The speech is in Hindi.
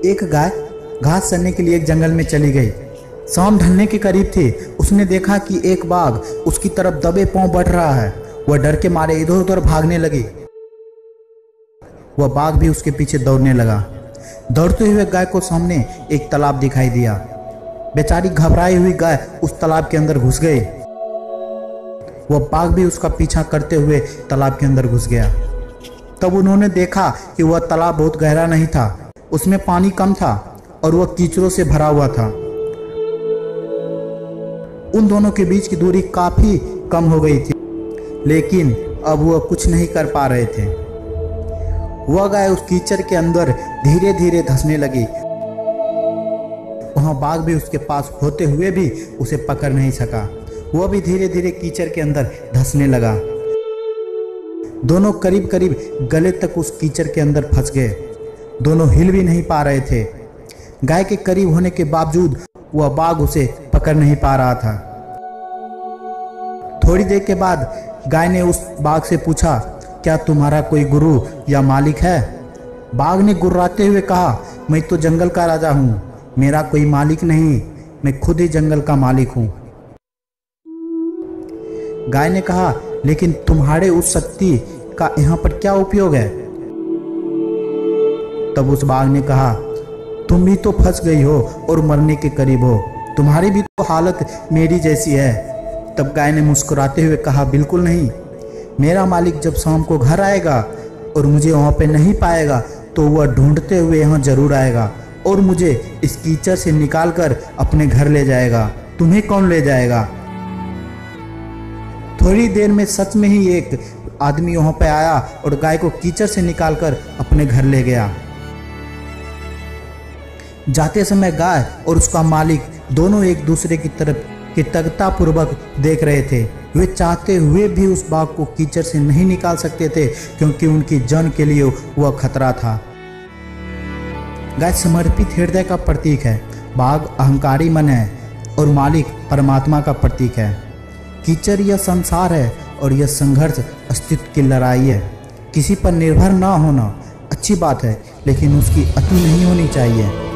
एक गाय घास चरने के लिए एक जंगल में चली गई। शाम ढलने के करीब थी। उसने देखा कि एक बाघ उसकी तरफ दबे पांव बढ़ रहा है। वह डर के मारे इधर उधर भागने लगी। वह बाघ भी उसके पीछे दौड़ने लगा। दौड़ते हुए गाय को सामने एक तालाब दिखाई दिया। बेचारी घबराई हुई गाय उस तालाब के अंदर घुस गई। वह बाघ भी उसका पीछा करते हुए तालाब के अंदर घुस गया। तब उन्होंने देखा कि वह तालाब बहुत गहरा नहीं था, उसमें पानी कम था और वह कीचड़ों से भरा हुआ था। उन दोनों के बीच की दूरी काफी कम हो गई थी, लेकिन अब वह कुछ नहीं कर पा रहे थे। वह गाय उस कीचड़ के अंदर धीरे धीरे धंसने लगी। वहां बाघ भी उसके पास होते हुए भी उसे पकड़ नहीं सका। वह भी धीरे धीरे कीचड़ के अंदर धंसने लगा। दोनों करीब करीब गले तक उस कीचड़ के अंदर फंस गए। दोनों हिल भी नहीं पा रहे थे। गाय के करीब होने के बावजूद वह बाघ उसे पकड़ नहीं पा रहा था। थोड़ी देर के बाद गाय ने उस बाघ से पूछा, क्या तुम्हारा कोई गुरु या मालिक है? बाघ ने गुर्राते हुए कहा, मैं तो जंगल का राजा हूँ, मेरा कोई मालिक नहीं, मैं खुद ही जंगल का मालिक हूँ। गाय ने कहा, लेकिन तुम्हारे उस शक्ति का यहाँ पर क्या उपयोग है? तब उस बाघ ने कहा, तुम भी तो फंस गई हो और मरने के करीब हो, तुम्हारी भी तो हालत मेरी जैसी है। तब गाय ने मुस्कुराते हुए कहा, बिल्कुल नहीं, मेरा मालिक जब शाम को घर आएगा और मुझे वहाँ पे नहीं पाएगा तो वह ढूंढते हुए यहाँ जरूर आएगा और मुझे इस कीचड़ से निकालकर अपने घर ले जाएगा। तुम्हें कौन ले जाएगा? थोड़ी देर में सच में ही एक आदमी वहाँ पे आया और गाय को कीचड़ से निकालकर अपने घर ले गया। जाते समय गाय और उसका मालिक दोनों एक दूसरे की तरफ कृतज्ञतापूर्वक देख रहे थे। वे चाहते हुए भी उस बाघ को कीचड़ से नहीं निकाल सकते थे, क्योंकि उनकी जान के लिए वह खतरा था। गाय समर्पित हृदय का प्रतीक है, बाघ अहंकारी मन है और मालिक परमात्मा का प्रतीक है। कीचड़ यह संसार है और यह संघर्ष अस्तित्व की लड़ाई है। किसी पर निर्भर ना होना अच्छी बात है, लेकिन उसकी अति नहीं होनी चाहिए।